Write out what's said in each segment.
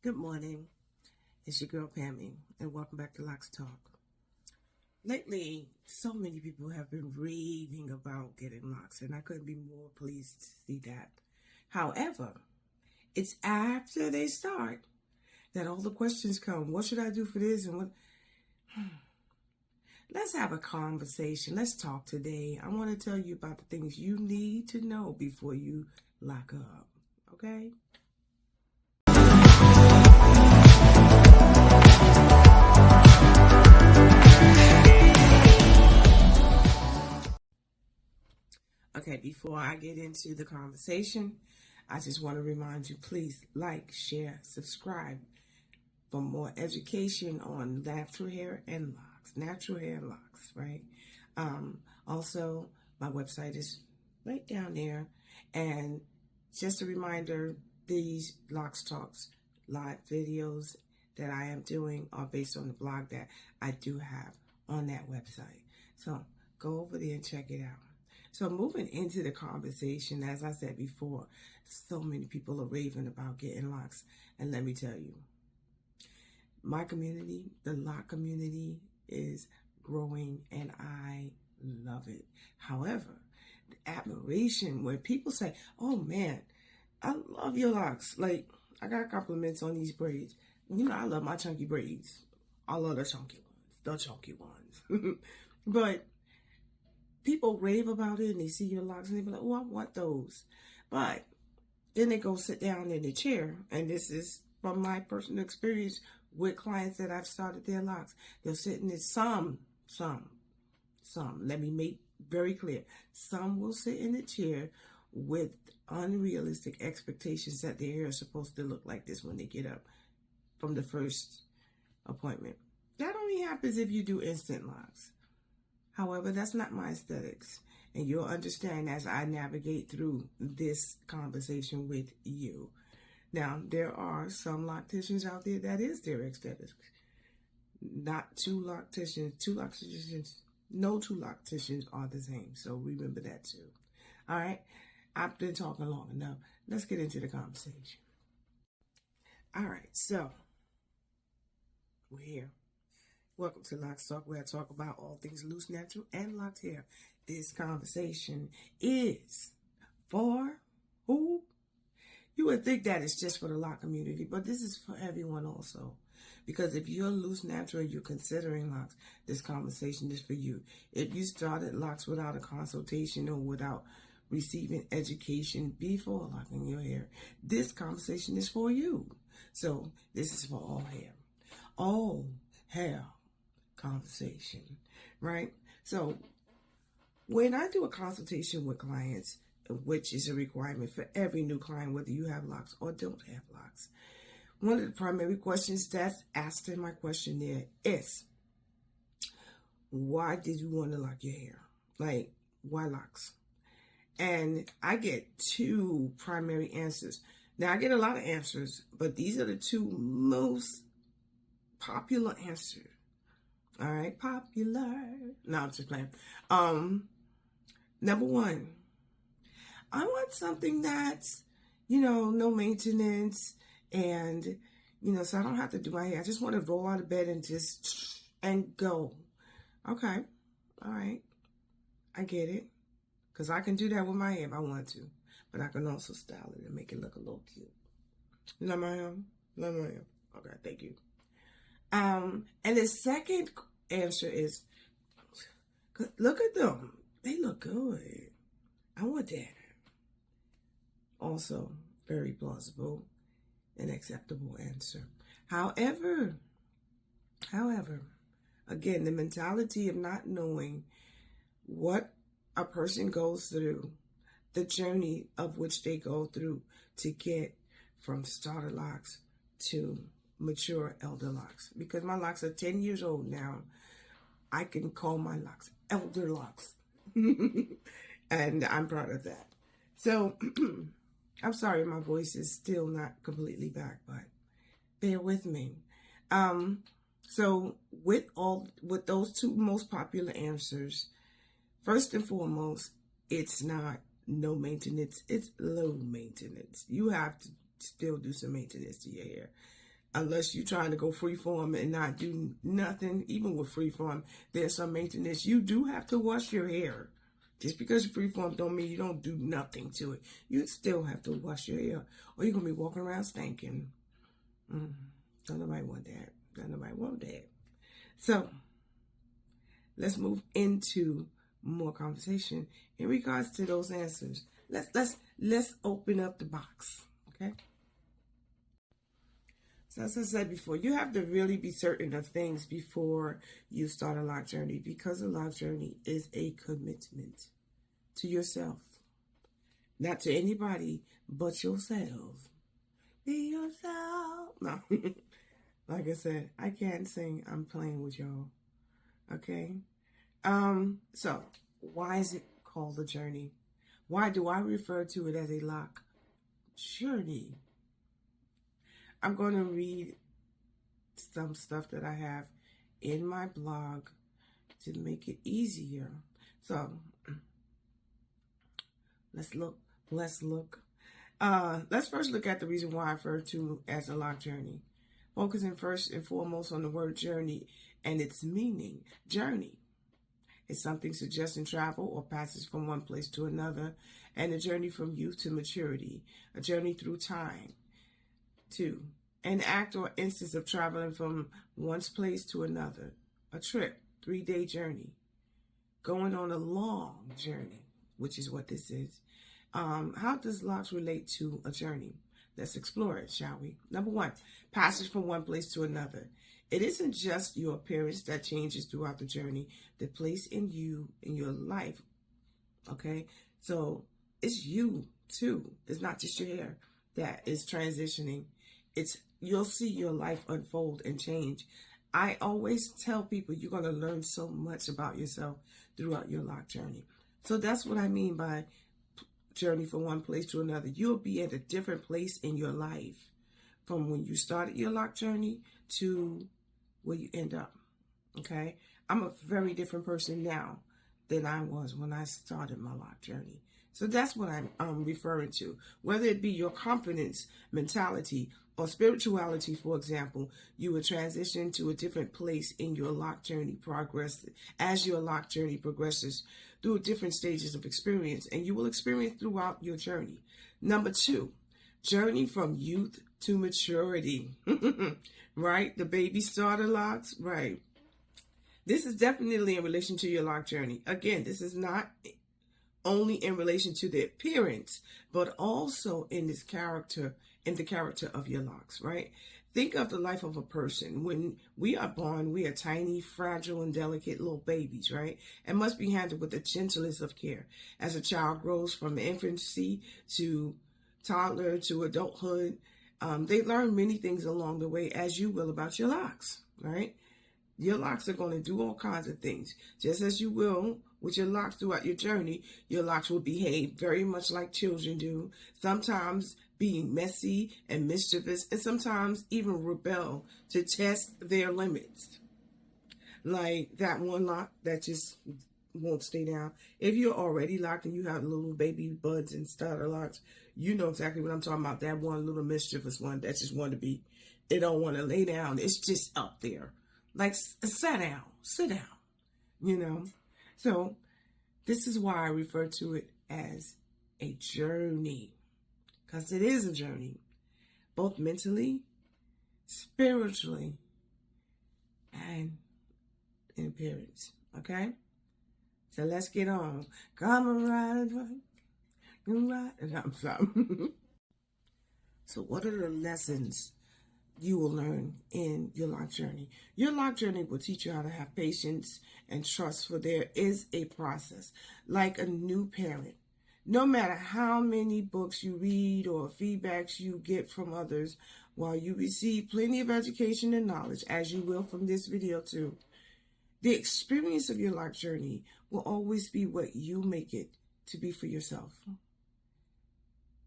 Good morning. It's your girl Pammy, and welcome back to Loc'd Talk. Lately, so many people have been raving about getting locks, and I couldn't be more pleased to see that. However, it's after they start that all the questions come. What should I do for this? And what? Let's have a conversation. Let's talk today. I want to tell you about the things you need to know before you lock up. Okay? Okay, before I get into the conversation, I just want to remind you, please like, share, subscribe for more education on natural hair and locks. Natural hair and locks, right? Also, my website is right down there. And just a reminder, these Loc'd Talks live videos that I am doing are based on the blog that I do have on that website. So go over there and check it out. So moving into the conversation, as I said before, so many people are raving about getting locks. And let me tell you, my community, the lock community, is growing and I love it. However, the admiration where people say, oh man, I love your locks. Like, I got compliments on these braids. You know, I love my chunky braids. I love the chunky ones. But people rave about it and they see your locks and they be like, oh, I want those. But then they go sit down in the chair, and this is from my personal experience with clients that I've started their locks. They'll sit in it, some, let me make very clear. Some will sit in the chair with unrealistic expectations that their hair is supposed to look like this when they get up from the first appointment. That only happens if you do instant locks. However, that's not my aesthetics, and you'll understand as I navigate through this conversation with you. Now, there are some locticians out there that is their aesthetics. Not two locticians, no two locticians are the same, so remember that too. All right, I've been talking long enough. Let's get into the conversation. All right, so we're here. Welcome to Loc'd Talk, where I talk about all things loose, natural, and locked hair. This conversation is for who? You would think that it's just for the lock community, but this is for everyone also. Because if you're loose, natural, and you're considering locks, this conversation is for you. If you started locks without a consultation or without receiving education before locking your hair, this conversation is for you. So this is for all hair. All hair conversation, right? So when I do a consultation with clients, which is a requirement for every new client, whether you have locks or don't have locks, one of the primary questions that's asked in my questionnaire is, why did you want to lock your hair? Like, why locks? And I get two primary answers. Now, I get a lot of answers, but these are the two most popular answers. All right, popular. No, I'm just playing. Number one, I want something that's, no maintenance, and, so I don't have to do my hair. I just want to roll out of bed and go. Okay, all right, I get it, because I can do that with my hair if I want to, but I can also style it and make it look a little cute. Love my hair? Love my hair. Okay, thank you. And the second answer is, look at them. They look good. I want that. Also, very plausible and acceptable answer. However, again, the mentality of not knowing what a person goes through, the journey of which they go through to get from starter locks to mature elder locks, because my locks are 10 years old now. I can call my locks elder locks. And I'm proud of that. So I'm sorry my voice is still not completely back, but bear with me. So with those two most popular answers, first and foremost, it's not no maintenance, it's low maintenance. You have to still do some maintenance to your hair. unless you're trying to go freeform and not do nothing. Even with freeform, there's some maintenance. You do have to wash your hair. Just because you're freeform don't mean you don't do nothing to it. You still have to wash your hair, or you're going to be walking around stinking. Don't nobody want that. Don't nobody want that. So, let's move into more conversation in regards to those answers. Let's open up the box, okay? So as I said before, you have to really be certain of things before you start a Loc'd journey, because a Loc'd journey is a commitment to yourself, not to anybody but yourself. Be yourself. No, like I said, I can't sing. I'm playing with y'all. Okay. So why is it called a journey? Why do I refer to it as a Loc'd journey? I'm going to read some stuff that I have in my blog to make it easier. So let's look. Let's first look at the reason why I refer to as a Loc'd journey. Focusing first and foremost on the word journey and its meaning. Journey is something suggesting travel or passage from one place to another, and a journey from youth to maturity, a journey through time. 2, an act or instance of traveling from one's place to another, a trip, 3-day journey, going on a long journey, which is what this is. How does Loc'd relate to a journey? Let's explore it, shall we? Number 1, passage from one place to another. It isn't just your appearance that changes throughout the journey, the place in you, in your life, okay? So it's you, too. It's not just your hair that is transitioning. You'll see your life unfold and change. I always tell people you're going to learn so much about yourself throughout your Loc'd journey. So that's what I mean by journey from one place to another. You'll be at a different place in your life from when you started your Loc'd journey to where you end up, okay? I'm a very different person now than I was when I started my Loc'd journey. So that's what I'm referring to. Whether it be your confidence, mentality, or spirituality, for example, you will transition to a different place in your Loc'd journey progress as your Loc'd journey progresses through different stages of experience, and you will experience throughout your journey. Number 2, journey from youth to maturity. Right? The baby starter Loc'ds, right? This is definitely in relation to your Loc'd journey. Again, this is not only in relation to the appearance, but also in the character of your locks, right? Think of the life of a person. When we are born, we are tiny, fragile, and delicate little babies, right? And must be handled with the gentlest of care. As a child grows from infancy to toddler to adulthood, they learn many things along the way, as you will about your locks, right? Your locks are going to do all kinds of things. Just as you will with your locks throughout your journey, your locks will behave very much like children do, sometimes being messy and mischievous, and sometimes even rebel to test their limits. Like that one lock that just won't stay down. If you're already locked and you have little baby buds and starter locks, you know exactly what I'm talking about. That one little mischievous one that just want to be, they don't want to lay down. It's just up there. Like, sit down, you know. So this is why I refer to it as a journey, because it is a journey, both mentally, spiritually, and in appearance, okay? So let's get on. Come and ride, I'm sorry. So what are the lessons you will learn in your Loc'd journey? Your Loc'd journey will teach you how to have patience and trust, for there is a process. Like a new parent, no matter how many books you read or feedbacks you get from others, while you receive plenty of education and knowledge, as you will from this video too, the experience of your Loc'd journey will always be what you make it to be for yourself.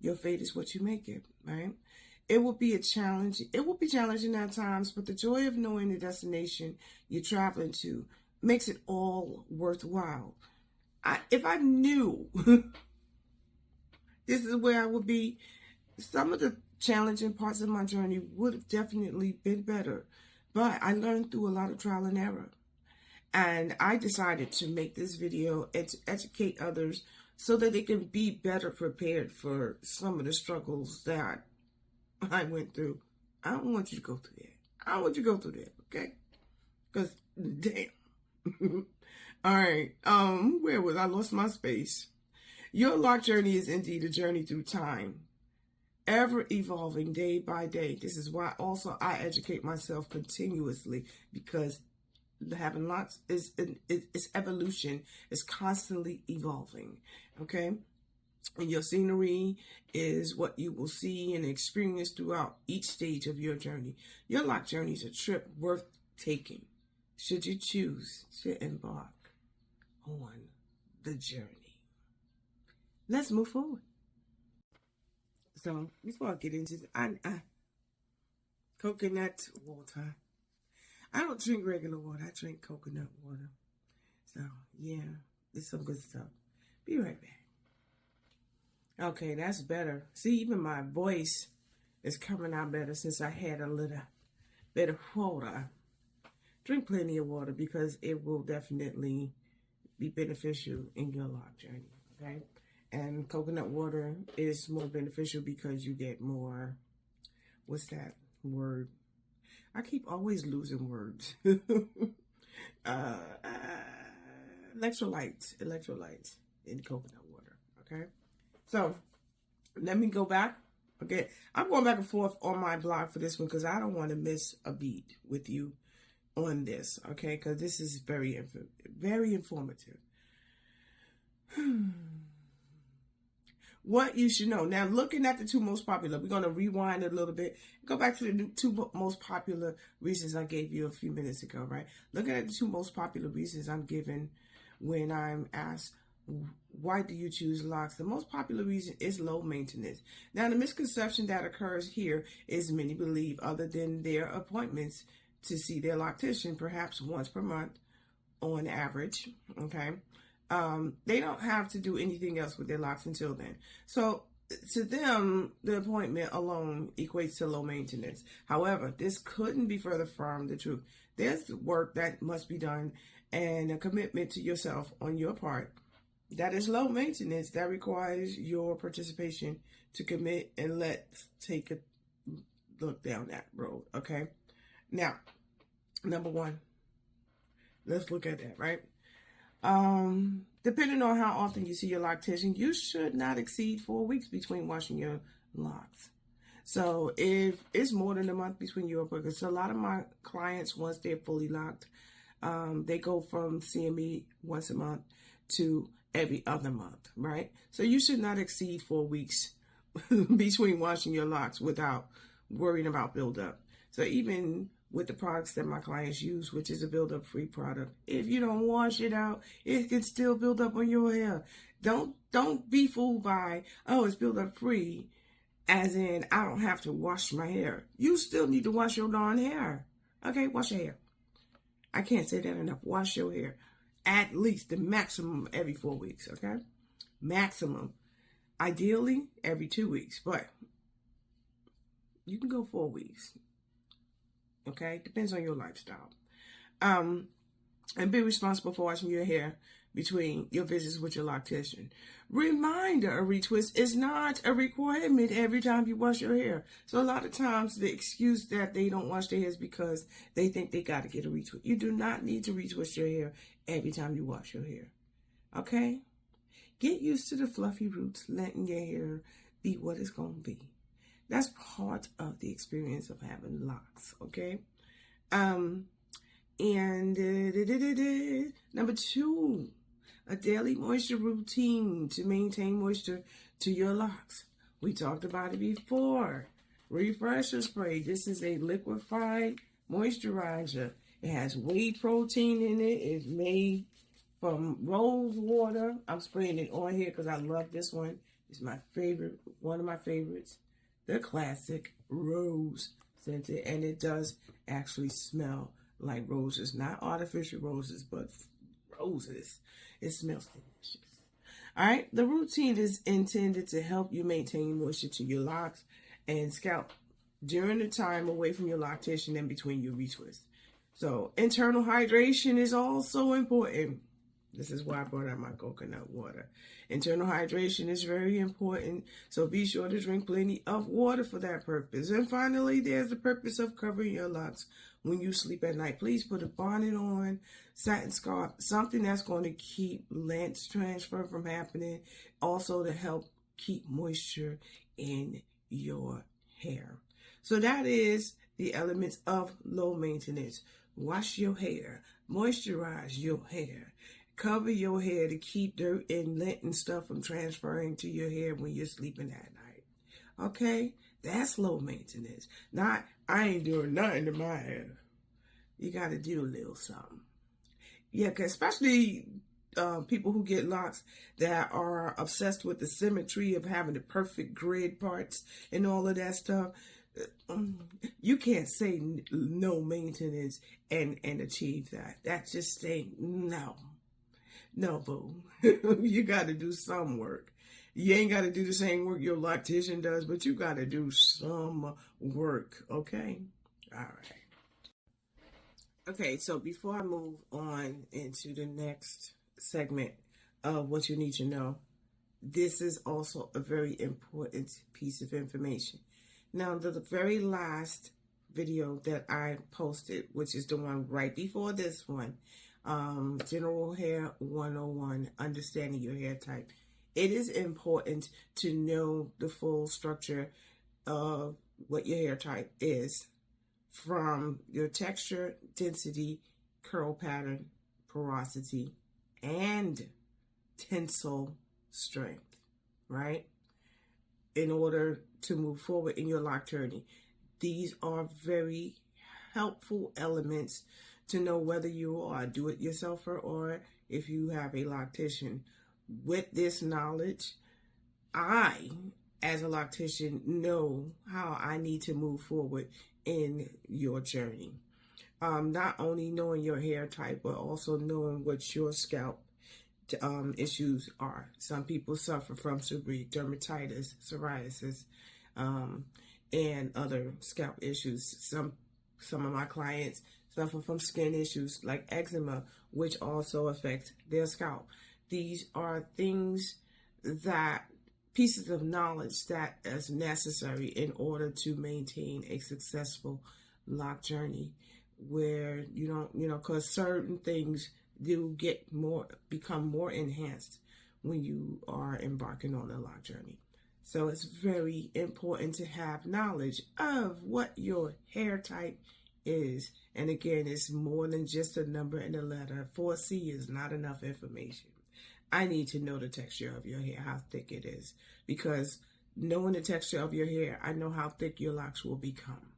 Your fate is what you make it, right? It will be a challenge. It will be challenging at times, but the joy of knowing the destination you're traveling to makes it all worthwhile. If I knew this is where I would be, some of the challenging parts of my journey would have definitely been better, but I learned through a lot of trial and error. And I decided to make this video and to educate others so that they can be better prepared for some of the struggles that I went through. I don't want you to go through that. I don't want you to go through that, okay? Because, damn. All right. Where was I? Lost my space. Your Loc'd journey is indeed a journey through time, ever evolving day by day. This is why also I educate myself continuously, because having Loc'd is evolution is constantly evolving. Okay, and your scenery is what you will see and experience throughout each stage of your journey. Your Loc'd journey is a trip worth taking, should you choose to embark on the journey. Let's move forward. So before I get into coconut water. I don't drink regular water. I drink coconut water. So yeah, it's some good stuff. Be right back. Okay, that's better. See, even my voice is coming out better since I had a little bit of water. Drink plenty of water because it will definitely be beneficial in your Loc'd journey. Okay. And coconut water is more beneficial because you get more, what's that word? I keep always losing words. Electrolytes in coconut water, okay? So, let me go back. Okay, I'm going back and forth on my blog for this one because I don't want to miss a beat with you on this, okay? Because this is very informative. What you should know. Now, looking at the two most popular, we're going to rewind a little bit. Go back to the two most popular reasons I gave you a few minutes ago, right? Looking at the two most popular reasons I'm given when I'm asked, why do you choose Loc'd? The most popular reason is low maintenance. Now, the misconception that occurs here is many believe other than their appointments to see their loctician perhaps once per month on average, okay? They don't have to do anything else with their locks until then. So to them, the appointment alone equates to low maintenance. However, this couldn't be further from the truth. There's work that must be done and a commitment to yourself on your part that is low maintenance, that requires your participation to commit, and let's take a look down that road, okay? Now, number one, let's look at that, right? Depending on how often you see your loctician, you should not exceed 4 weeks between washing your locks. So if it's more than a month between your appointments, so a lot of my clients, once they're fully locked, they go from seeing me once a month to every other month, right? So you should not exceed 4 weeks between washing your locks without worrying about buildup. So even with the products that my clients use, which is a build-up free product, if you don't wash it out, it can still build up on your hair. Don't be fooled by, oh, it's build-up free, as in I don't have to wash my hair. You still need to wash your darn hair. Okay, wash your hair. I can't say that enough. Wash your hair. At least the maximum every 4 weeks, okay? Maximum. Ideally, every 2 weeks, but you can go 4 weeks. Okay, depends on your lifestyle. And be responsible for washing your hair between your visits with your loctician. Reminder, a retwist is not a requirement every time you wash your hair. So a lot of times the excuse that they don't wash their hair is because they think they got to get a retwist. You do not need to retwist your hair every time you wash your hair. Okay? Get used to the fluffy roots, letting your hair be what it's going to be. That's part of the experience of having locks, okay? And number two, a daily moisture routine to maintain moisture to your locks. We talked about it before. Refresher spray. This is a liquefied moisturizer. It has whey protein in it. It's made from rose water. I'm spraying it on here because I love this one. It's my favorite, one of my favorites. The classic rose scented, and it does actually smell like roses, not artificial roses, but roses. It smells delicious. All right, the routine is intended to help you maintain moisture to your locks and scalp during the time away from your loctician and between your retwists. So internal hydration is also important. This is why I brought out my coconut water. Internal hydration is very important, so be sure to drink plenty of water for that purpose. And finally, there's the purpose of covering your locks when you sleep at night. Please put a bonnet on, satin scarf, something that's going to keep length transfer from happening, also to help keep moisture in your hair. So that is the elements of low maintenance. Wash your hair, moisturize your hair, cover your hair to keep dirt and lint and stuff from transferring to your hair when you're sleeping at night. Okay? That's low maintenance. Not, I ain't doing nothing to my hair. You got to do a little something. Yeah, 'cause especially people who get locks that are obsessed with the symmetry of having the perfect grid parts and all of that stuff. You can't say no maintenance and achieve that. That's just saying no. No, boo. You got to do some work. You ain't got to do the same work your loctician does, but you got to do some work, okay? All right. Okay, so before I move on into the next segment of what you need to know, this is also a very important piece of information. Now, the very last video that I posted, which is the one right before this one, General Hair 101, Understanding Your Hair Type. It is important to know the full structure of what your hair type is, from your texture, density, curl pattern, porosity, and tensile strength, right? In order to move forward in your lock journey. These are very helpful elements to know whether you are a do-it-yourselfer or if you have a loctician. With this knowledge, I, as a loctician, know how I need to move forward in your journey. Not only knowing your hair type, but also knowing what your scalp issues are. Some people suffer from seborrheic dermatitis, psoriasis, and other scalp issues. Some of my clients suffer from skin issues like eczema, which also affects their scalp. These are things that, pieces of knowledge that is necessary in order to maintain a successful lock journey, where you don't, because certain things do become more enhanced when you are embarking on a lock journey. So it's very important to have knowledge of what your hair type is. And again, it's more than just a number and a letter. 4C is not enough information. I need to know the texture of your hair, how thick it is, because knowing the texture of your hair, I know how thick your locks will become,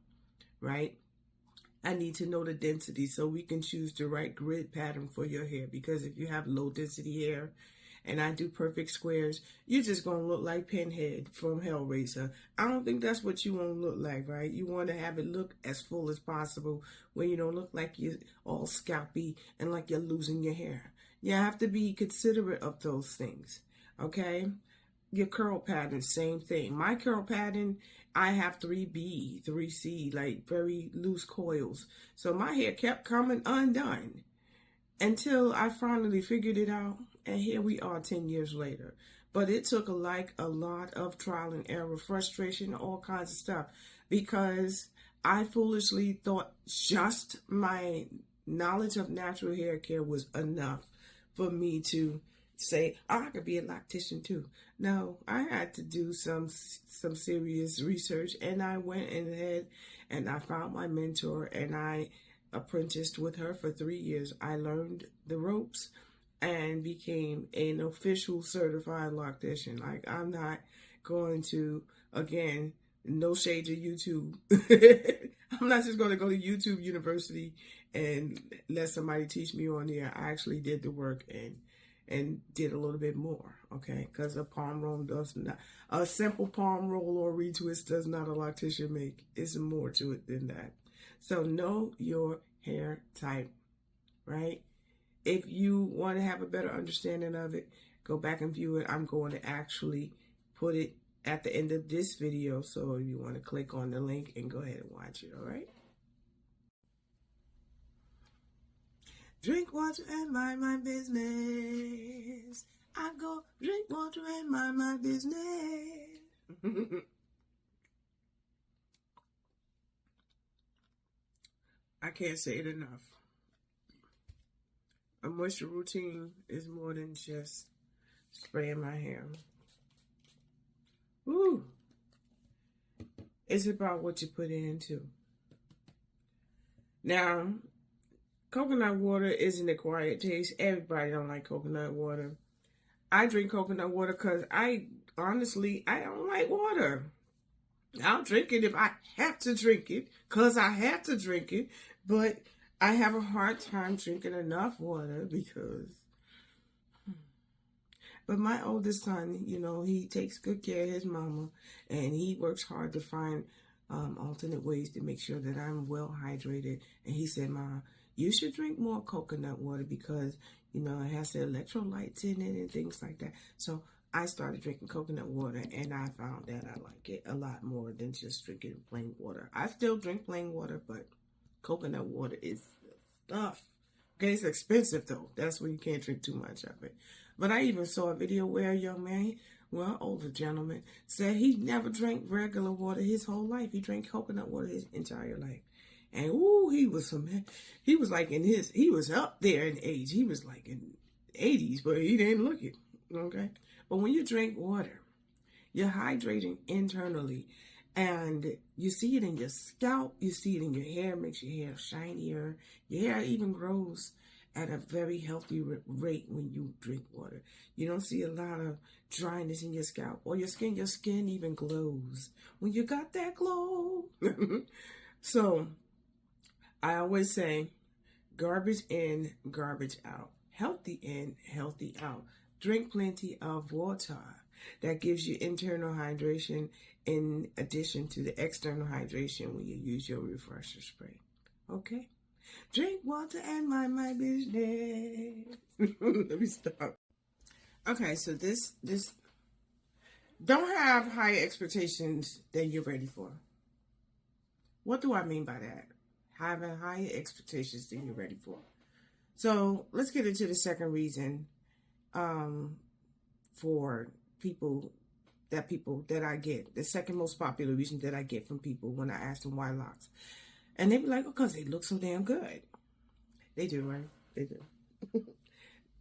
right? I need to know the density so we can choose the right grid pattern for your hair, because if you have low density hair and I do perfect squares, you're just going to look like Pinhead from Hellraiser. I don't think that's what you want to look like, right? You want to have it look as full as possible, where you don't look like you're all scalpy and like you're losing your hair. You have to be considerate of those things, okay? Your curl pattern, same thing. My curl pattern, I have 3B, 3C, like very loose coils. So my hair kept coming undone until I finally figured it out. And here we are 10 years later. But it took a lot of trial and error, frustration, all kinds of stuff, because I foolishly thought just my knowledge of natural hair care was enough for me to say, oh, I could be a loctician too. No, I had to do some serious research, and I went ahead and I found my mentor, and I apprenticed with her for 3 years. I learned the ropes and became an official certified loctician. Like, I'm not going to, again, no shade to YouTube. I'm not just going to go to YouTube University and let somebody teach me on there. I actually did the work and did a little bit more, okay? Because a palm roll does not, a simple palm roll or retwist does not a loctician make. It's more to it than that. So know your hair type, right? If you want to have a better understanding of it, go back and view it. I'm going to actually put it at the end of this video. So you want to click on the link and go ahead and watch it, all right? Drink water and mind my business. I go drink water and mind my business. I can't say it enough. A moisture routine is more than just spraying my hair. Woo! It's about what you put it into. Now, coconut water is an acquired taste. Everybody don't like coconut water. I drink coconut water because I don't like water. I'll drink it if I have to drink it, because I have to drink it. But I have a hard time drinking enough water because... But my oldest son, you know, he takes good care of his mama, and he works hard to find alternate ways to make sure that I'm well hydrated. And he said, "Ma, you should drink more coconut water because, you know, it has the electrolytes in it and things like that." So I started drinking coconut water, and I found that I like it a lot more than just drinking plain water. I still drink plain water, but coconut water is stuff. Okay, it's expensive though. That's when you can't drink too much of it. But I even saw a video where a young man, well, older gentleman, said he never drank regular water his whole life. He drank coconut water his entire life. And ooh, he was like he was up there in age. He was like in 80s, but he didn't look it. Okay? But when you drink water, you're hydrating internally. And you see it in your scalp, you see it in your hair, makes your hair shinier. Your hair even grows at a very healthy rate when you drink water. You don't see a lot of dryness in your scalp or your skin. Your skin even glows when you got that glow. So I always say, garbage in, garbage out. Healthy in, healthy out. Drink plenty of water. That gives you internal hydration in addition to the external hydration when you use your refresher spray. Okay? Drink water and mind my business. Let me stop. Okay, so this don't have higher expectations than you're ready for. What do I mean by that? Having higher expectations than you're ready for. So let's get into the second reason for people that I get. The second most popular reason that I get from people when I ask them why locks. And they be like, "Oh, because they look so damn good." They do, right? They do.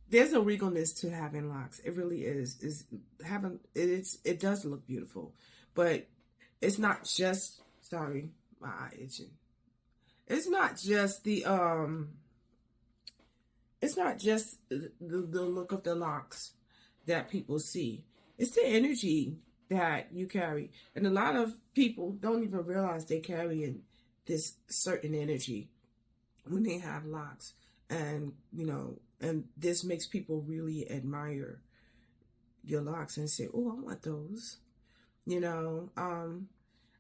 There's a regalness to having locks. It really is. It does look beautiful. But it's not just, sorry, my eye itching. It's not just the look of the locks that people see. It's the energy that you carry. And a lot of people don't even realize they're carrying this certain energy when they have locks. And, you know, and this makes people really admire your locks and say, "Oh, I want those." You know,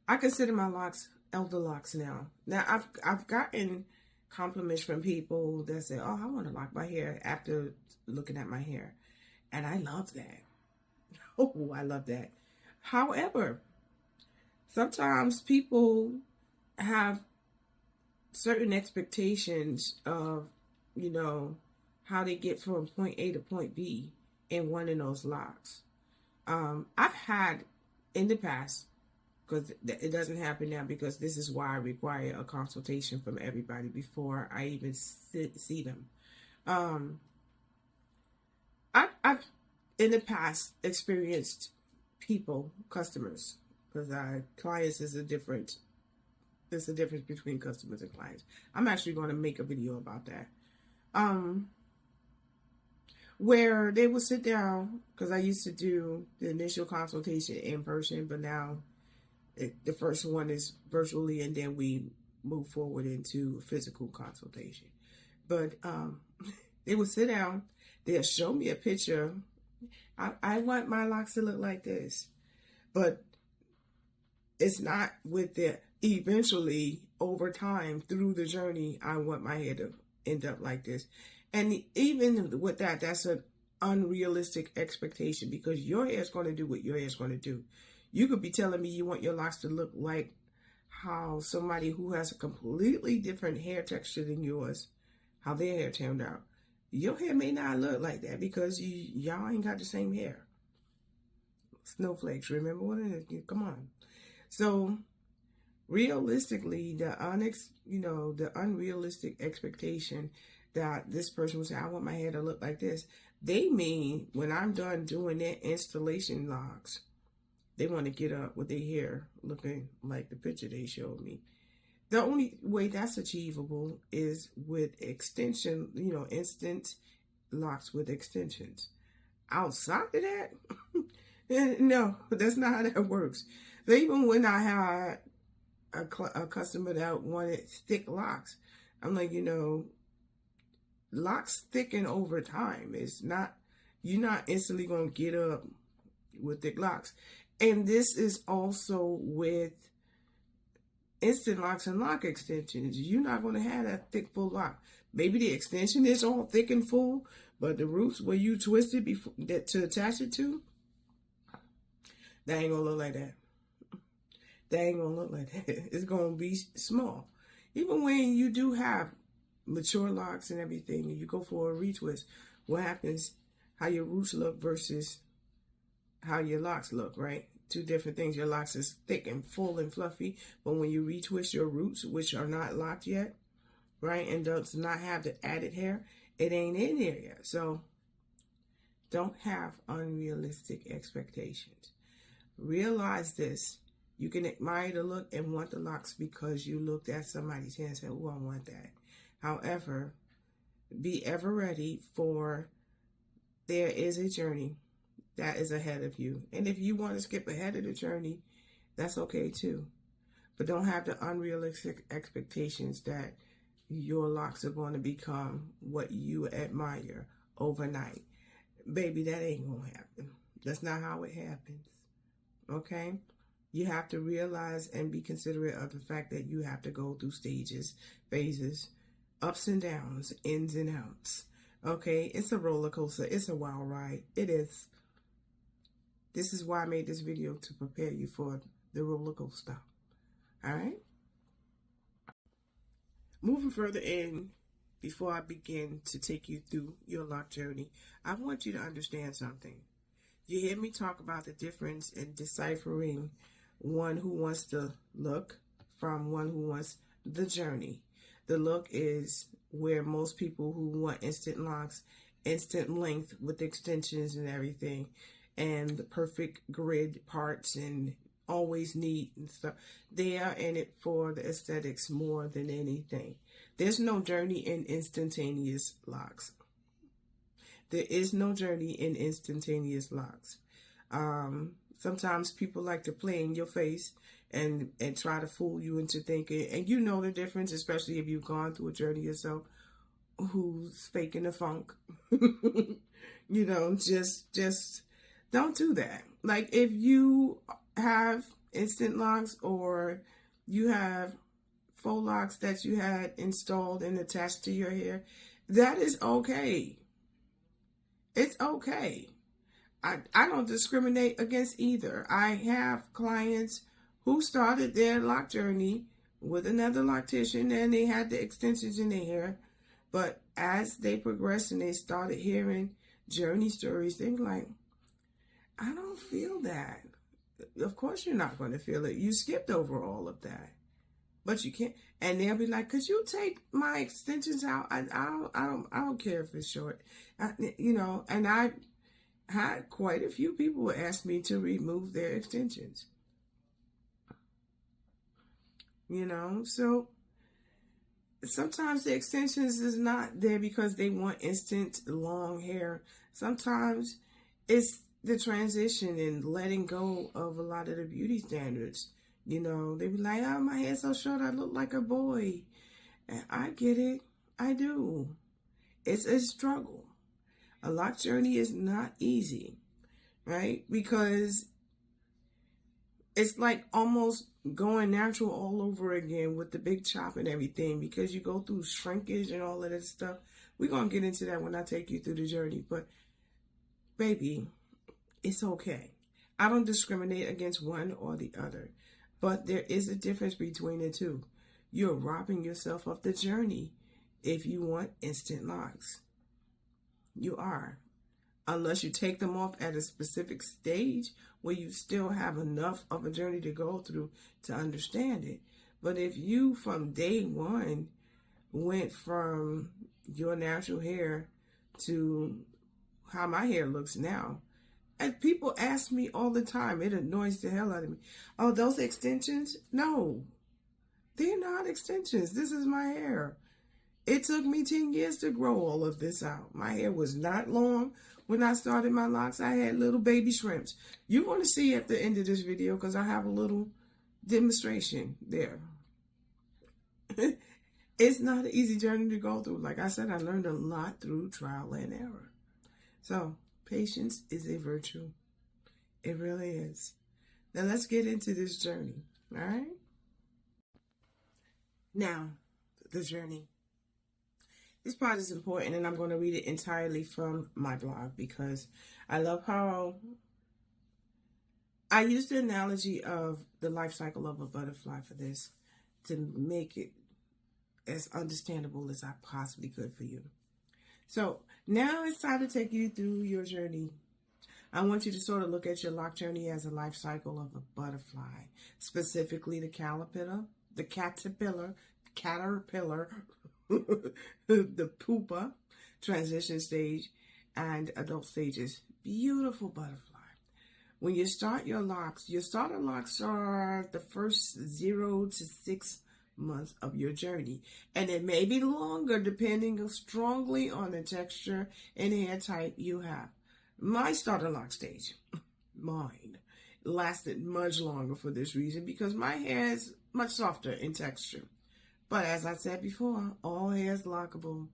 I consider my locks elder locks now. Now, I've gotten compliments from people that say, "Oh, I want to lock my hair," after looking at my hair. And I love that. Oh, I love that. However, sometimes people have certain expectations of, you know, how they get from point A to point B in one of those locks. I've had in the past, because it doesn't happen now, because this is why I require a consultation from everybody before I even see them. I've in the past experienced people, customers, because clients is a difference. There's a difference between customers and clients. I'm actually going to make a video about that. Where they will sit down, because I used to do the initial consultation in person, but now the first one is virtually, and then we move forward into physical consultation. But they will sit down, they'll show me a picture. I want my locks to look like this, but it's not with the eventually over time through the journey. I want my hair to end up like this, and even with that, that's an unrealistic expectation, because your hair is going to do what your hair is going to do. You could be telling me you want your locks to look like how somebody who has a completely different hair texture than yours, how their hair turned out. Your hair may not look like that because y'all ain't got the same hair. Snowflakes, remember what it is? Come on. So realistically, the unrealistic expectation that this person would say, I want my hair to look like this. They mean when I'm done doing their installation locks, they want to get up with their hair looking like the picture they showed me. The only way that's achievable is with extension, instant locks with extensions. Outside of that, no, that's not how that works. So even when I had a customer that wanted thick locks, I'm like, locks thicken over time. You're not instantly going to get up with thick locks. And this is also with instant locks and lock extensions. You're not going to have that thick, full lock. Maybe the extension is all thick and full, but the roots where you twist it to attach it to, that ain't going to look like that. That ain't going to look like that. It's going to be small. Even when you do have mature locks and everything, and you go for a retwist, what happens, how your roots look versus how your locks look, right? Two different things. Your locks is thick and full and fluffy, but when you retwist your roots, which are not locked yet, right, and does not have the added hair, it ain't in there yet. So don't have unrealistic expectations. Realize this. You can admire the look and want the locks because you looked at somebody's hair and said, oh, I want that. However, be ever ready for there is a journey that is ahead of you. And if you want to skip ahead of the journey, that's okay too. But don't have the unrealistic expectations that your locks are going to become what you admire overnight. Baby, that ain't going to happen. That's not how it happens. Okay? You have to realize and be considerate of the fact that you have to go through stages, phases, ups and downs, ins and outs. Okay? It's a roller coaster. It's a wild ride. It is. This is why I made this video, to prepare you for the roller coaster. All right? Moving further in, before I begin to take you through your lock journey, I want you to understand something. You hear me talk about the difference in deciphering one who wants the look from one who wants the journey. The look is where most people who want instant locks, instant length with extensions and everything, and the perfect grid parts and always neat and stuff, they are in it for the aesthetics more than anything. There's no journey in instantaneous locks. There is no journey in instantaneous locks. Sometimes people like to play in your face and try to fool you into thinking, and you know the difference, especially if you've gone through a journey yourself, who's faking the funk. Just don't do that. Like, if you have instant locks or you have faux locks that you had installed and attached to your hair, that is okay. It's okay. I don't discriminate against either. I have clients who started their lock journey with another loctician and they had the extensions in their hair. But as they progressed and they started hearing journey stories, they were like, I don't feel that. Of course you're not going to feel it. You skipped over all of that. But you can't. And they'll be like, could you take my extensions out? I don't care if it's short. And I had quite a few people ask me to remove their extensions. So sometimes the extensions is not there because they want instant long hair. Sometimes it's the transition and letting go of a lot of the beauty standards. They be like, oh, my hair's so short, I look like a boy. And I get it. I do. It's a struggle. A lock journey is not easy, right? Because it's like almost going natural all over again with the big chop and everything, because you go through shrinkage and all of that stuff. We're going to get into that when I take you through the journey. But, baby, it's okay. I don't discriminate against one or the other, but there is a difference between the two. You're robbing yourself of the journey if you want instant locks. You are. Unless you take them off at a specific stage where you still have enough of a journey to go through to understand it. But if you from day one went from your natural hair to how my hair looks now, and people ask me all the time, it annoys the hell out of me. Oh, those extensions? No, they're not extensions. This is my hair. It took me 10 years to grow all of this out. My hair was not long when I started my locks. I had little baby shrimps. You're going to see at the end of this video because I have a little demonstration there. It's not an easy journey to go through. Like I said, I learned a lot through trial and error. So, patience is a virtue. It really is. Now, let's get into this journey. All right? Now, the journey. This part is important, and I'm going to read it entirely from my blog because I love how I use the analogy of the life cycle of a butterfly for this to make it as understandable as I possibly could for you. So now it's time to take you through your journey. I want you to sort of look at your lock journey as a life cycle of a butterfly, specifically the caterpillar, the pupa, transition stage, and adult stages. Beautiful butterfly. When you start your locks, your starter locks are the first 0 to 6 months of your journey, and it may be longer depending strongly on the texture and hair type you have. My starter lock stage, mine, lasted much longer for this reason because my hair is much softer in texture. But as I said before, all hair is lockable.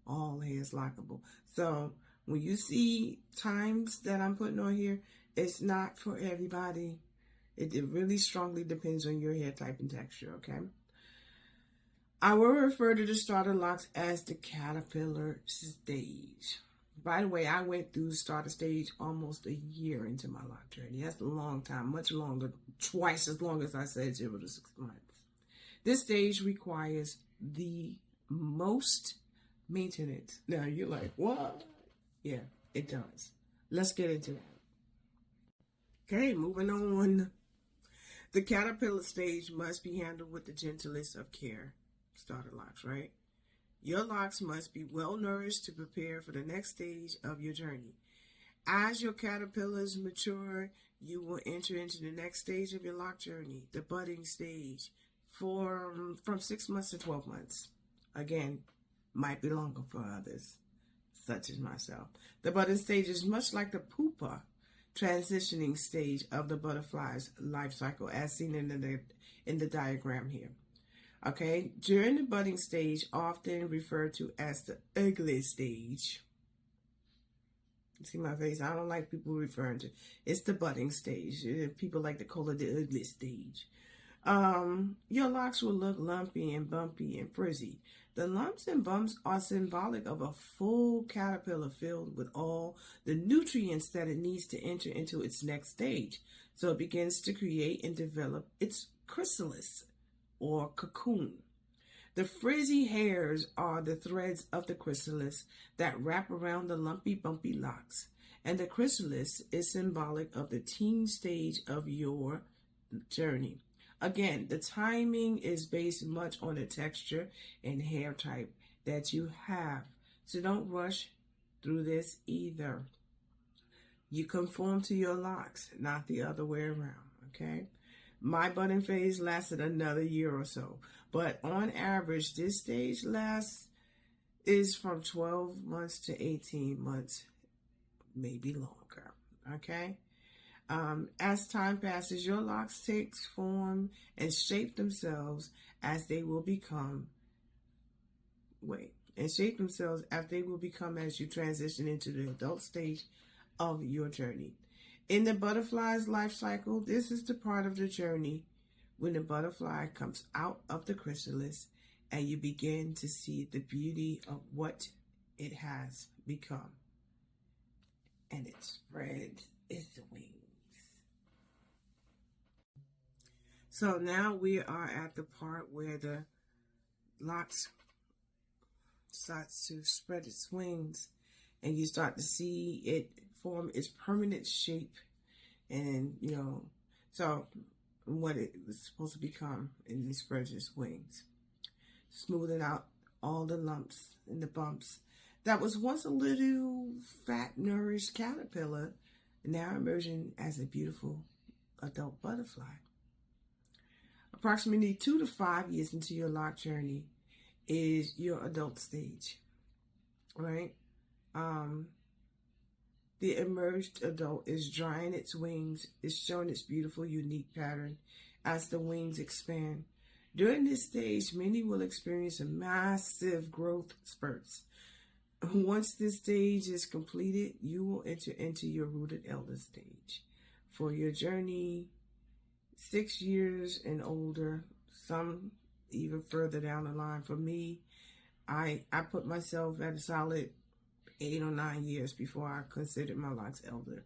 All hair is lockable. So when you see times that I'm putting on here, it's not for everybody. It really strongly depends on your hair type and texture, okay? I will refer to the starter locks as the caterpillar stage. By the way, I went through the starter stage almost a year into my lock journey. That's a long time, much longer, twice as long as I said 0 to 6 months. This stage requires the most maintenance. Now you're like, what? Yeah, it does. Let's get into that. Okay, moving on. The caterpillar stage must be handled with the gentlest of care. Starter locks, right? Your locks must be well nourished to prepare for the next stage of your journey. As your caterpillars mature, you will enter into the next stage of your lock journey, the budding stage. From 6 months to 12 months. Again, might be longer for others, such as myself. The budding stage is much like the pupa transitioning stage of the butterfly's life cycle, as seen in the diagram here. Okay, during the budding stage, often referred to as the ugly stage. You see my face? I don't like people referring to it's the budding stage. People like to call it the ugly stage. Your locks will look lumpy and bumpy and frizzy. The lumps and bumps are symbolic of a full caterpillar filled with all the nutrients that it needs to enter into its next stage. So it begins to create and develop its chrysalis or cocoon. The frizzy hairs are the threads of the chrysalis that wrap around the lumpy, bumpy locks. And the chrysalis is symbolic of the teen stage of your journey. Again, the timing is based much on the texture and hair type that you have. So don't rush through this either. You conform to your locks, not the other way around, okay? My budding phase lasted another year or so. But on average, this stage is from 12 months to 18 months, maybe longer, okay? As time passes, your locks take form and shape themselves as they will become, as you transition into the adult stage of your journey. In the butterfly's life cycle, this is the part of the journey when the butterfly comes out of the chrysalis and you begin to see the beauty of what it has become. And it spreads its wings. So now we are at the part where the locks starts to spread its wings, and you start to see it form its permanent shape, and so what it was supposed to become, and it spreads its wings, smoothing out all the lumps and the bumps that was once a little fat, nourished caterpillar, now emerging as a beautiful adult butterfly. Approximately 2 to 5 years into your lock journey is your adult stage, right? The emerged adult is drying its wings, is showing its beautiful, unique pattern as the wings expand. During this stage, many will experience a massive growth spurts. Once this stage is completed, you will enter into your rooted elder stage. For your journey, 6 years and older, some even further down the line. For me, I put myself at a solid 8 or 9 years before I considered my locks elder.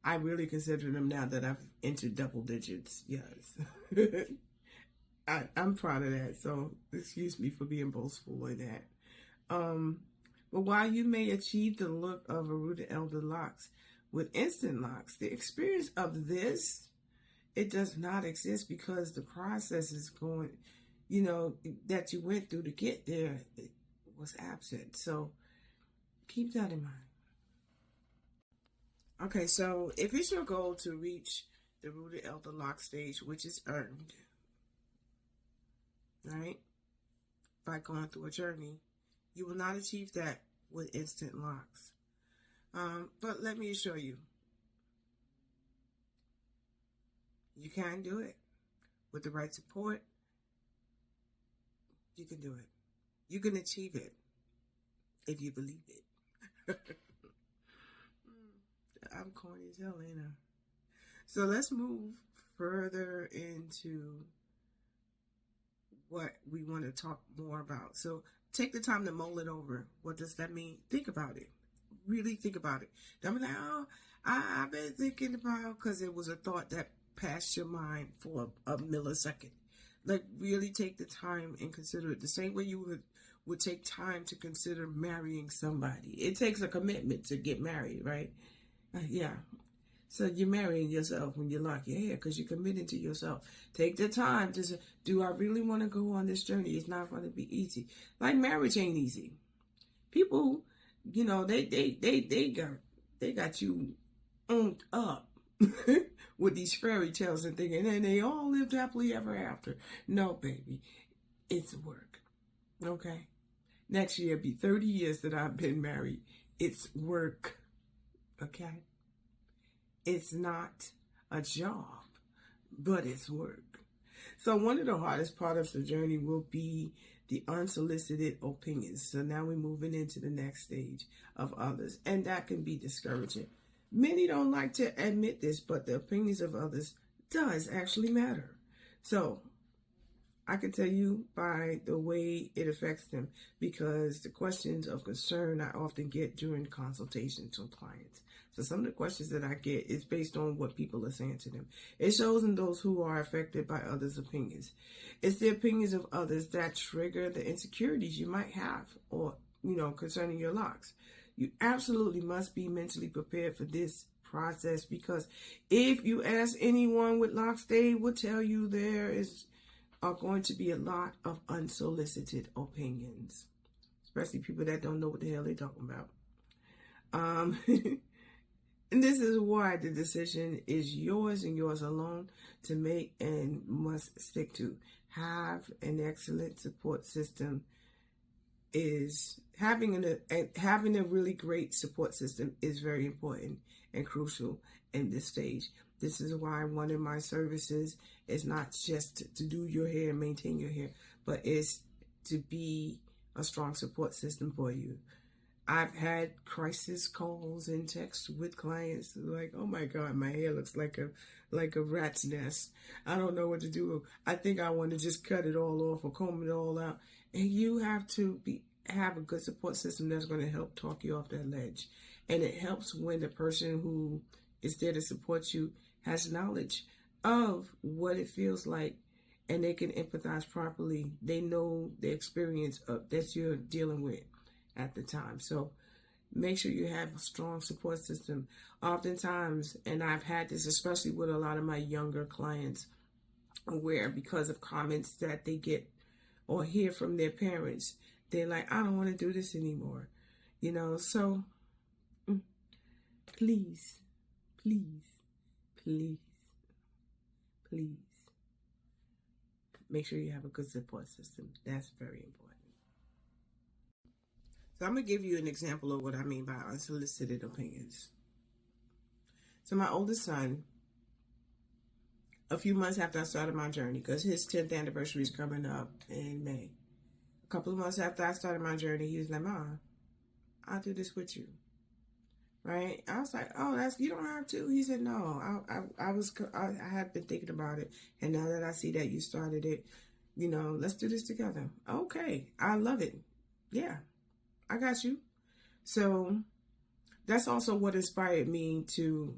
I really consider them now that I've entered double digits. Yes. I'm proud of that, so excuse me for being boastful in that. But while you may achieve the look of a rooted elder locks with instant locks, the experience of this, it does not exist because the process is going, that you went through to get there, it was absent. So keep that in mind. Okay, so if it's your goal to reach the rooted elder lock stage, which is earned, right, by going through a journey, you will not achieve that with instant locks. But let me assure you, you can do it. With the right support, you can do it. You can achieve it if you believe it. I'm corny as hell, ain't I? So let's move further into what we want to talk more about. So take the time to mull it over. What does that mean? Think about it. Really think about it. Don't be like, oh, I've been thinking about, because it was a thought that passed your mind for a millisecond. Like, really take the time and consider it the same way you would take time to consider marrying somebody. It takes a commitment to get married, right? Yeah. So you're marrying yourself when you lock your hair because you're committed to yourself. Take the time to say, do I really want to go on this journey? It's not going to be easy. Like, marriage ain't easy. People, they got you owned up with these fairy tales and thinking, and they all lived happily ever after. No, baby, it's work. Okay? Next year, it'll be 30 years that I've been married. It's work. Okay? It's not a job, but it's work. So one of the hardest parts of the journey will be the unsolicited opinions. So now we're moving into the next stage of others, and that can be discouraging. Many don't like to admit this, but the opinions of others does actually matter. So I can tell you by the way it affects them, because the questions of concern I often get during consultations with clients. So some of the questions that I get is based on what people are saying to them. It shows in those who are affected by others' opinions. It's the opinions of others that trigger the insecurities you might have, or, concerning your locks. You absolutely must be mentally prepared for this process, because if you ask anyone with locks, they will tell you there are going to be a lot of unsolicited opinions, especially people that don't know what the hell they're talking about. And this is why the decision is yours and yours alone to make and must stick to. Have an excellent support system is having a really great support system is very important and crucial in this stage. This is why one of my services is not just to do your hair and maintain your hair, but is to be a strong support system for you. I've had crisis calls and texts with clients like, oh my God, my hair looks like a rat's nest. I don't know what to do. I think I want to just cut it all off or comb it all out. And you have to have a good support system that's going to help talk you off that ledge. And it helps when the person who is there to support you has knowledge of what it feels like, and they can empathize properly. They know the experience that you're dealing with at the time. So make sure you have a strong support system. Oftentimes, and I've had this especially with a lot of my younger clients, where because of comments that they get or hear from their parents, they're like, I don't want to do this anymore. So please, please, please, please make sure you have a good support system. That's very important. So I'm going to give you an example of what I mean by unsolicited opinions. So my oldest son, a few months after I started my journey, because his 10th anniversary is coming up in May. A couple of months after I started my journey, he was like, Mom, I'll do this with you. Right? I was like, oh, you don't have to. He said, no, I had been thinking about it. And now that I see that you started it, let's do this together. Okay. I love it. Yeah, I got you. So that's also what inspired me to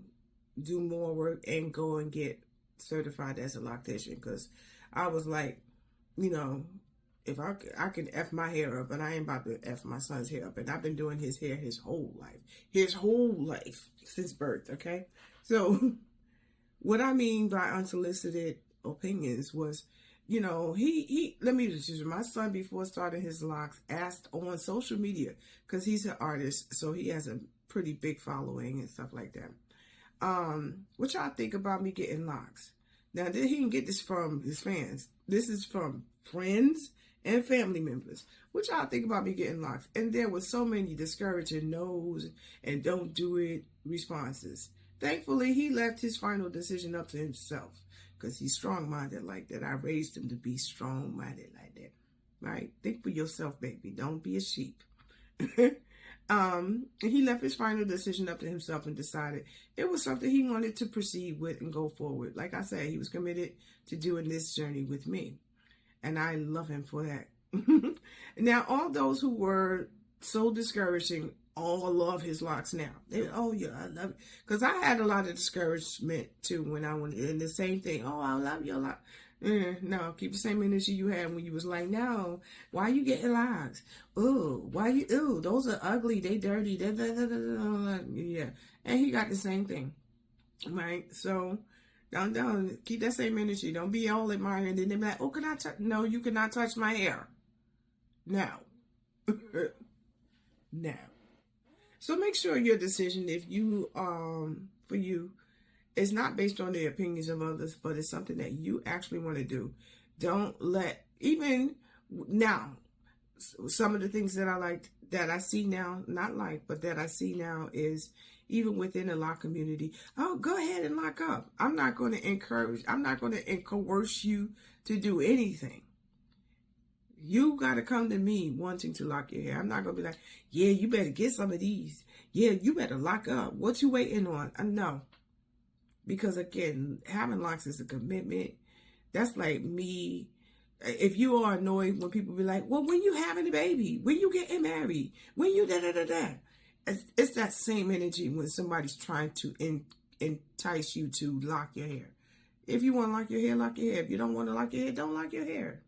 do more work and go and get certified as a loctician, because I was like, if I can F my hair up, but I ain't about to F my son's hair up. And I've been doing his hair his whole life since birth. Okay. So what I mean by unsolicited opinions was, let me just, my son, before starting his locks, asked on social media, because he's an artist, so he has a pretty big following and stuff like that. What y'all think about me getting locks? Now, he didn't get this from his fans. This is from friends and family members. What y'all think about me getting locks? And there were so many discouraging no's and don't do it responses. Thankfully, he left his final decision up to himself, because he's strong-minded like that. I raised him to be strong-minded like that. Right? Think for yourself, baby. Don't be a sheep. He left his final decision up to himself and decided it was something he wanted to proceed with and go forward. Like I said, he was committed to doing this journey with me. And I love him for that. Now, all those who were so discouraging all love his locks now. Oh, yeah, I love it. Because I had a lot of discouragement, too, when I went in. The same thing. Oh, I love your lock. No, keep the same energy you had when you was like, no, why you getting locks? Ooh, those are ugly. They dirty. Yeah. And he got the same thing. Right? So, don't keep that same energy. Don't be all admiring. And then they're like, oh, can I touch? No, you cannot touch my hair. Now. Now. So make sure your decision, if you, for you, is not based on the opinions of others, but it's something that you actually want to do. Don't let, even now, some of the things that I like, that I see now, but that I see now is even within the lock community. Oh, go ahead and lock up. I'm not going to coerce you to do anything. You got to come to me wanting to lock your hair. I'm not going to be like, yeah, you better get some of these. Yeah, you better lock up. What you waiting on? No. Because again, having locks is a commitment. That's like me. If you are annoyed when people be like, well, when you having a baby? When you getting married? When you da-da-da-da? It's that same energy when somebody's trying to entice you to lock your hair. If you want to lock your hair, lock your hair. If you don't want to lock your hair, don't lock your hair.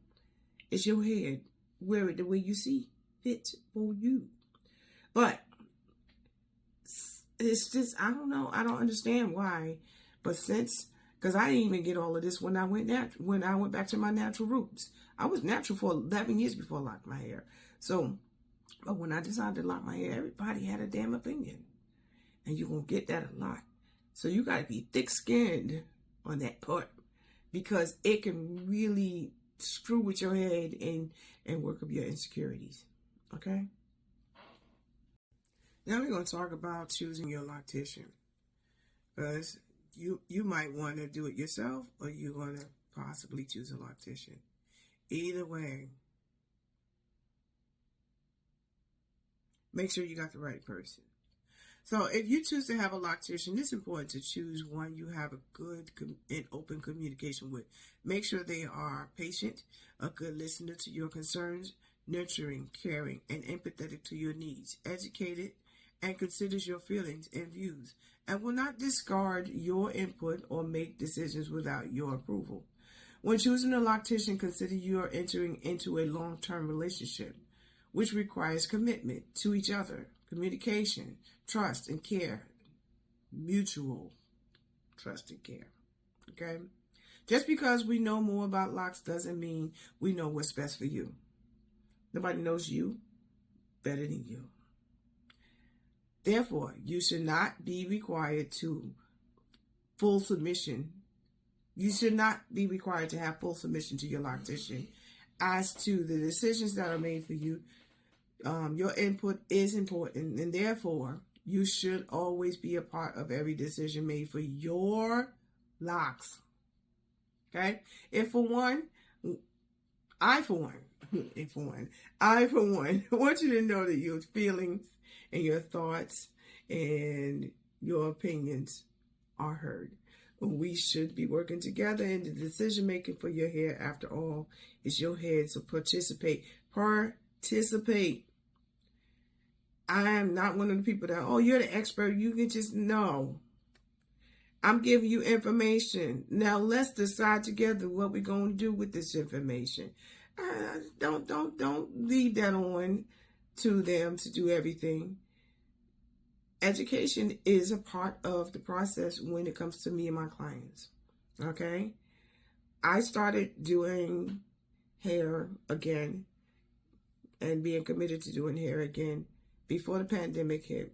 It's your head. Wear it the way you see fit for you. But it's just, I don't know. I don't understand why. But because I didn't even get all of this when I went back to my natural roots. I was natural for 11 years before I locked my hair. So, but when I decided to lock my hair, everybody had a damn opinion. And you're going to get that a lot. So you got to be thick-skinned on that part, because it can really screw with your head and work up your insecurities. Okay? Now we're going to talk about choosing your loctician. Because you might want to do it yourself, or you're going to possibly choose a loctician. Either way, make sure you got the right person. So if you choose to have a loctician, it's important to choose one you have a good and open communication with. Make sure they are patient, a good listener to your concerns, nurturing, caring, and empathetic to your needs, educated, and considers your feelings and views, and will not discard your input or make decisions without your approval. When choosing a loctician, consider you are entering into a long-term relationship, which requires commitment to each other, communication, trust, and care. Mutual trust and care. Okay? Just because we know more about locks doesn't mean we know what's best for you. Nobody knows you better than you. Therefore, you should not be required to full submission. You should not be required to have full submission to your loctician as to the decisions that are made for you. Your input is important, and therefore, you should always be a part of every decision made for your locks. Okay? I for one, want you to know that your feelings and your thoughts and your opinions are heard. We should be working together in the decision making for your hair. After all, it's your head, so participate. Participate. I am not one of the people that, oh, you're the expert. You can just, no. I'm giving you information. Now let's decide together what we're going to do with this information. Don't leave that on to them to do everything. Education is a part of the process when it comes to me and my clients. Okay? I started doing hair again and being committed to doing hair again before the pandemic hit.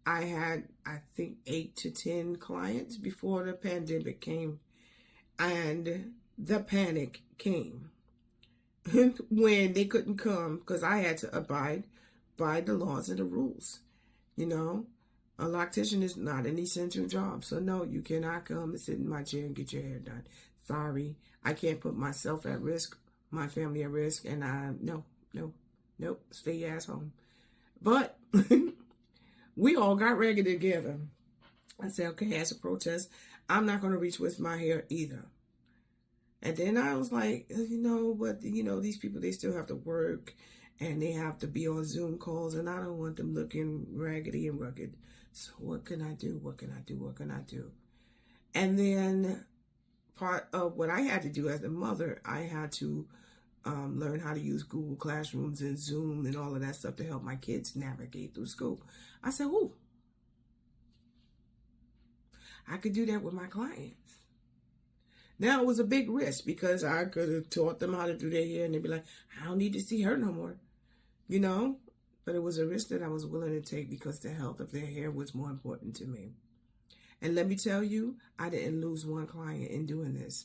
I had, I think, 8 to 10 clients before the pandemic came, and the panic came when they couldn't come because I had to abide by the laws and the rules. You know, a loctician is not an essential job, so no, you cannot come and sit in my chair and get your hair done. Sorry, I can't put myself at risk, my family at risk, and nope, stay your ass home. But we all got ragged together. I said, okay, as a protest, I'm not going to retwist my hair either. And then I was like, but these people, they still have to work and they have to be on Zoom calls, and I don't want them looking raggedy and rugged. So what can I do? What can I do? And then part of what I had to do as a mother, I had to learn how to use Google Classrooms and Zoom and all of that stuff to help my kids navigate through school. I said, ooh, I could do that with my clients. Now, it was a big risk because I could have taught them how to do their hair and they'd be like, I don't need to see her no more, But it was a risk that I was willing to take because the health of their hair was more important to me. And let me tell you, I didn't lose one client in doing this.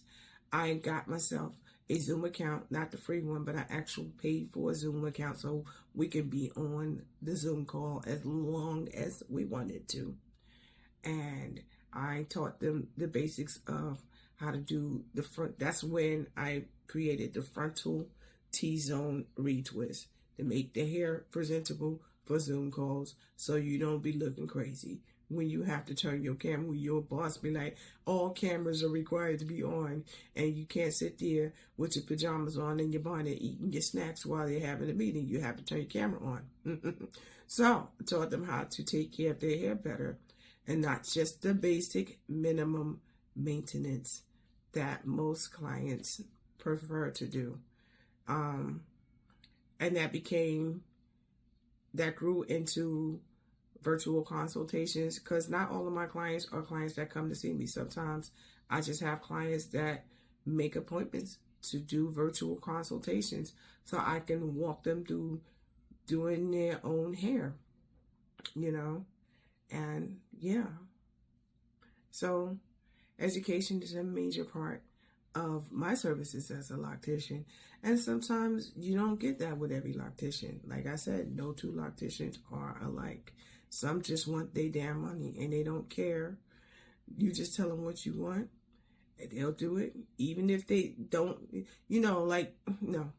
I got myself a Zoom account, not the free one, but I actually paid for a Zoom account so we could be on the Zoom call as long as we wanted to. And I taught them the basics of how to do the front. That's when I created the frontal T-zone retwist to make the hair presentable for Zoom calls so you don't be looking crazy when you have to turn your camera. Your boss be like, all cameras are required to be on, and you can't sit there with your pajamas on and your bonnet eating your snacks while you're having a meeting. You have to turn your camera on. So I taught them how to take care of their hair better and not just the basic minimum maintenance that most clients prefer to do. And that grew into virtual consultations, because not all of my clients are clients that come to see me. Sometimes I just have clients that make appointments to do virtual consultations so I can walk them through doing their own hair, and yeah. So education is a major part of my services as a loctician, and sometimes you don't get that with every loctician. Like I said, no two locticians are alike. Some just want their damn money and they don't care. You just tell them what you want and they'll do it, even if they don't, no.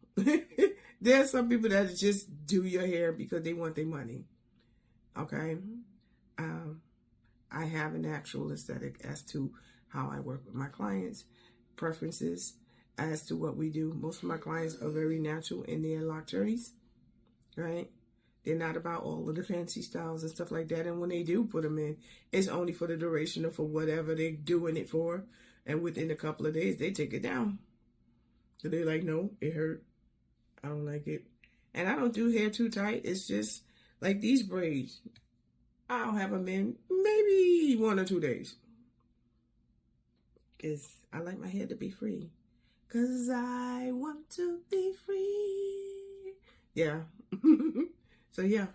There's some people that just do your hair because they want their money. Okay? I have an actual aesthetic as to how I work with my clients, preferences as to what we do. Most of my clients are very natural in their lock journeys, right? They're not about all of the fancy styles and stuff like that. And when they do put them in, it's only for the duration or for whatever they're doing it for. And within a couple of days, they take it down. So they're like, no, it hurt. I don't like it. And I don't do hair too tight. It's just like these braids. I'll have them in maybe 1 or 2 days. Because I like my hair to be free. Because I want to be free. Yeah. So, yeah.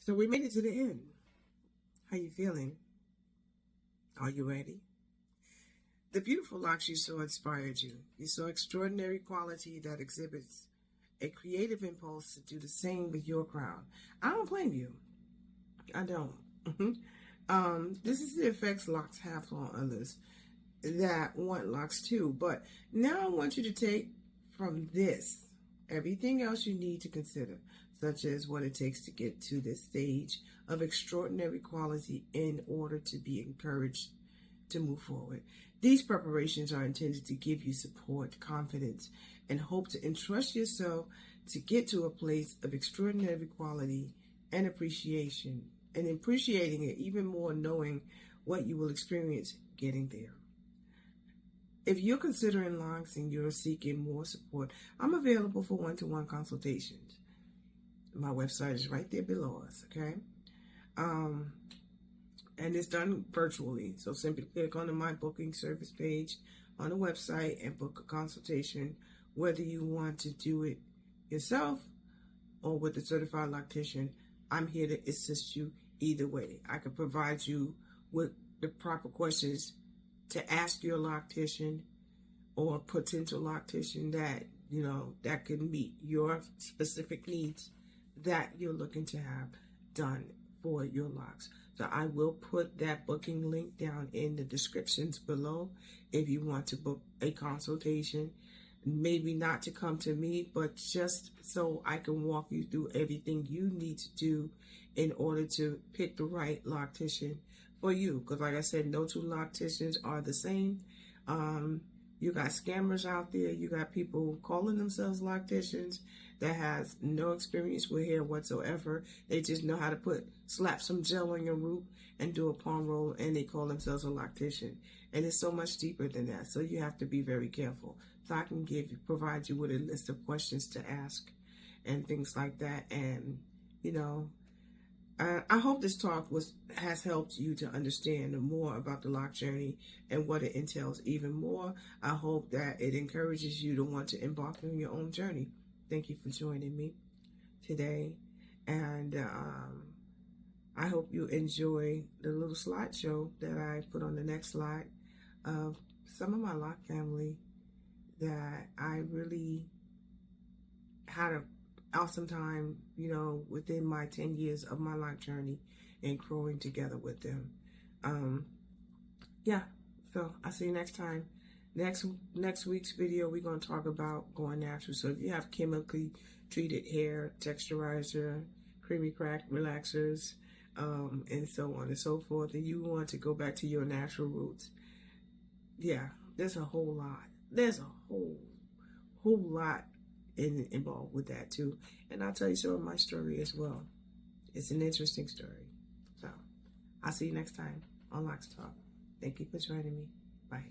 So we made it to the end. How you feeling? Are you ready? The beautiful locks you saw inspired you. You saw extraordinary quality that exhibits a creative impulse to do the same with your crown. I don't blame you. I don't. This is the effects locks have on others that want locks too. But now I want you to take from this everything else you need to consider, such as what it takes to get to this stage of extraordinary quality in order to be encouraged to move forward. These preparations are intended to give you support, confidence, and hope to entrust yourself to get to a place of extraordinary quality and appreciation, and appreciating it even more, knowing what you will experience getting there. If you're considering locks and you're seeking more support, I'm available for one-to-one consultations. My website is right there below us, okay? And it's done virtually. So simply click on the My Booking Service page on the website and book a consultation, whether you want to do it yourself or with a certified loctician. I'm here to assist you either way. I can provide you with the proper questions to ask your loctician or potential loctician that, that can meet your specific needs that you're looking to have done for your locks. So I will put that booking link down in the descriptions below if you want to book a consultation. Maybe not to come to me, but just so I can walk you through everything you need to do in order to pick the right loctician for you. Because like I said, no two locticians are the same. You got scammers out there. You got people calling themselves locticians that has no experience with hair whatsoever. They just know how to slap some gel on your root and do a palm roll, and they call themselves a loctician. And it's so much deeper than that. So you have to be very careful. So I can provide you with a list of questions to ask and things like that. And, I hope this talk has helped you to understand more about the lock journey and what it entails even more. I hope that it encourages you to want to embark on your own journey. Thank you for joining me today. And I hope you enjoy the little slideshow that I put on the next slide of some of my lock family that I really had an awesome time, within my 10 years of my lock journey and growing together with them. So I'll see you next time. Next week's video, we're going to talk about going natural. So if you have chemically treated hair, texturizer, creamy crack relaxers, and so on and so forth, and you want to go back to your natural roots, there's a whole lot. There's a whole lot involved with that too. And I'll tell you some of my story as well. It's an interesting story. So I'll see you next time on Loc'd Talk. Thank you for joining me. Bye.